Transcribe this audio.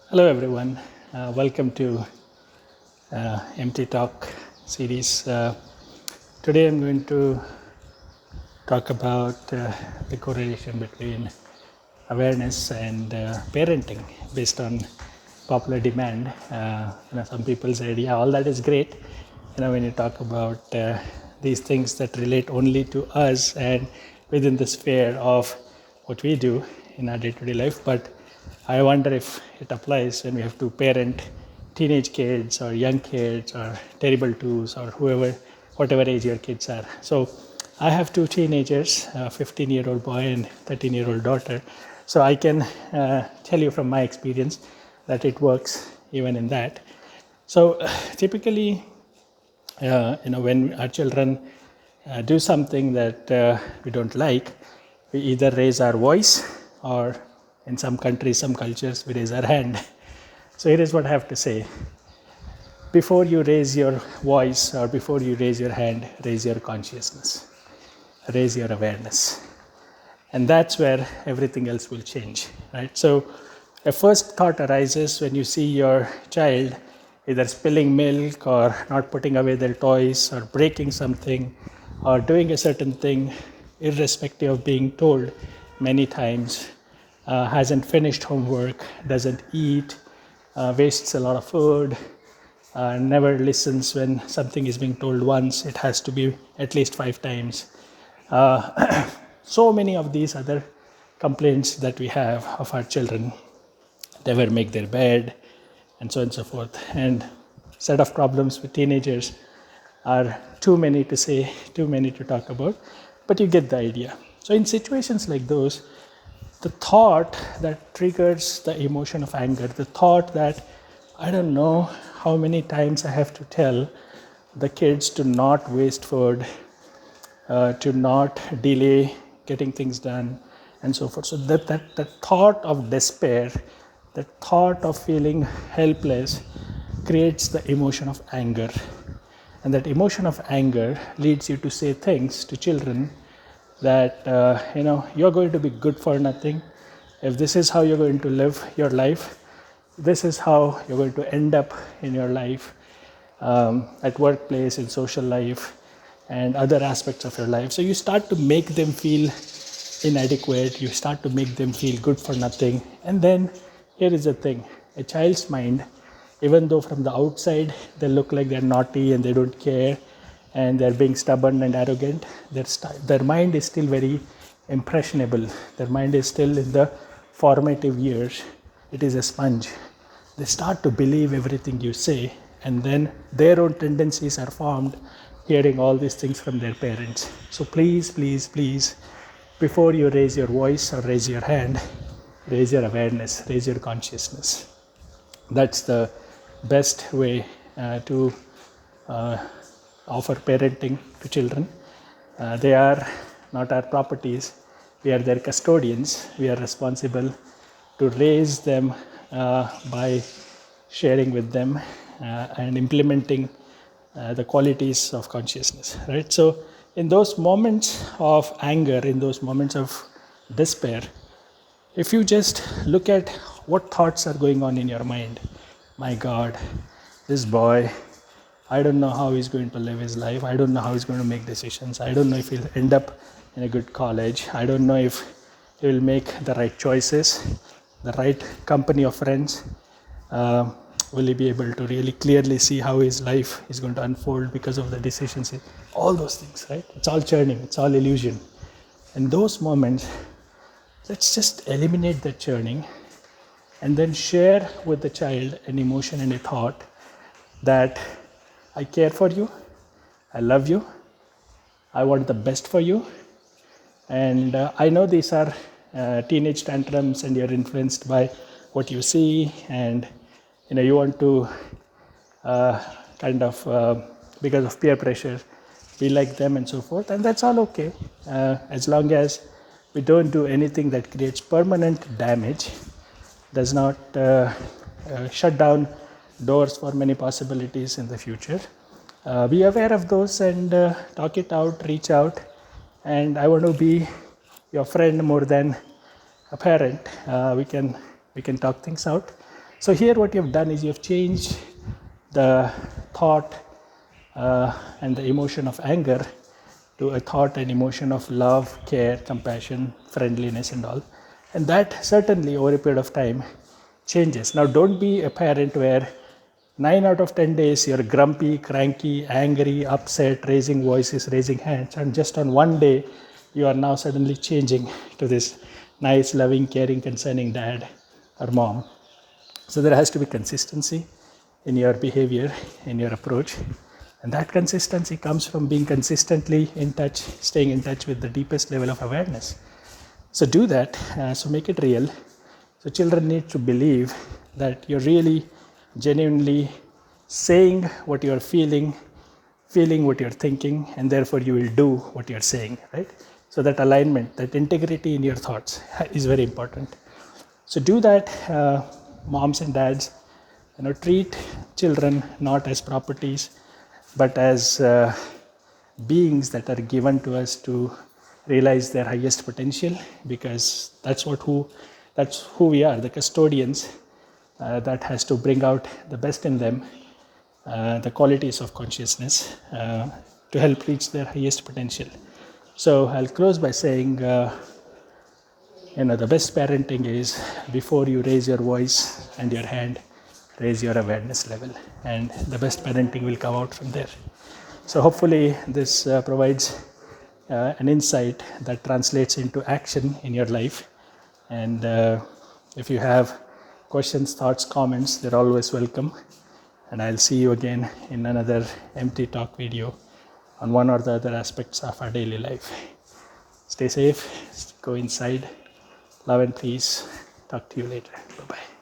Hello, everyone. Welcome to MT Talk series. Today, I'm going to talk about the correlation between awareness and parenting based on popular demand. Some people said, "Yeah, all that is great." When you talk about these things that relate only to us and within the sphere of what we do in our day-to-day life, but I wonder if it applies when we have to parent teenage kids or young kids or terrible twos or whatever age your kids are. So I have two teenagers, a 15-year-old boy and 13-year-old daughter. So I can tell you from my experience that it works even in that. So typically, when our children do something that we don't like, we either raise our voice or in some countries, some cultures, we raise our hand. So here is what I have to say. Before you raise your voice or before you raise your hand, raise your consciousness, raise your awareness. And that's where everything else will change, right? So a first thought arises when you see your child either spilling milk or not putting away their toys or breaking something or doing a certain thing irrespective of being told many times, hasn't finished homework, doesn't eat, wastes a lot of food, never listens when something is being told once, it has to be at least 5 times. So many of these other complaints that we have of our children, never make their bed, and so on and so forth. And set of problems with teenagers are too many to say, too many to talk about, but you get the idea. So in situations like those, the thought that triggers the emotion of anger, the thought that I don't know how many times I have to tell the kids to not waste food, to not delay getting things done, and so forth. So that thought of despair, that thought of feeling helpless creates the emotion of anger. And that emotion of anger leads you to say things to children that, you're going to be good for nothing. If this is how you're going to live your life, this is how you're going to end up in your life, at workplace, in social life, and other aspects of your life. So you start to make them feel inadequate, you start to make them feel good for nothing. And then here is the thing, a child's mind, even though from the outside they look like they're naughty and they don't care and they're being stubborn and arrogant, their mind is still very impressionable. Their mind is still in the formative years. It is a sponge. They start to believe everything you say, and then their own tendencies are formed hearing all these things from their parents. So please, please, please, before you raise your voice or raise your hand, raise your awareness, raise your consciousness. That's the best way to offer parenting to children. They are not our properties. We are their custodians. We are responsible to raise them by sharing with them and implementing the qualities of consciousness, right? So in those moments of anger, in those moments of despair, if you just look at what thoughts are going on in your mind, my God, this boy, I don't know how he's going to live his life. I don't know how he's going to make decisions. I don't know if he'll end up in a good college. I don't know if he will make the right choices, the right company of friends. Will he be able to really clearly see how his life is going to unfold because of the decisions? All those things, right? It's all churning. It's all illusion. In those moments, let's just eliminate the churning and then share with the child an emotion and a thought that I care for you, I love you, I want the best for you, and I know these are teenage tantrums and you're influenced by what you see, and you want to because of peer pressure, be like them and so forth, and that's all okay, as long as we don't do anything that creates permanent damage, does not shut down doors for many possibilities in the future. Be aware of those and talk it out, reach out. And I want to be your friend more than a parent. We can talk things out. So here what you've done is you've changed the thought and the emotion of anger to a thought and emotion of love, care, compassion, friendliness, and all. And that certainly over a period of time changes. Now, don't be a parent where 9 out of 10 days you're grumpy, cranky, angry, upset, raising voices, raising hands, and just on one day you are now suddenly changing to this nice, loving, caring, concerning dad or mom. So there has to be consistency in your behavior, in your approach. And that consistency comes from being consistently in touch, staying in touch with the deepest level of awareness. So do that, so make it real. So children need to believe that you're really genuinely saying what you're feeling what you're thinking, and therefore you will do what you're saying, right? So that alignment, that integrity in your thoughts is very important. So do that, moms and dads. Treat children not as properties, but as beings that are given to us to realize their highest potential, because that's who we are, the custodians that has to bring out the best in them, the qualities of consciousness to help reach their highest potential. So I'll close by saying, the best parenting is before you raise your voice and your hand, raise your awareness level, and the best parenting will come out from there. So hopefully this provides an insight that translates into action in your life. And if you have questions, thoughts, comments, they're always welcome. And I'll see you again in another Empty Talk video on one or the other aspects of our daily life. Stay safe, go inside, love and peace. Talk to you later. Bye-bye.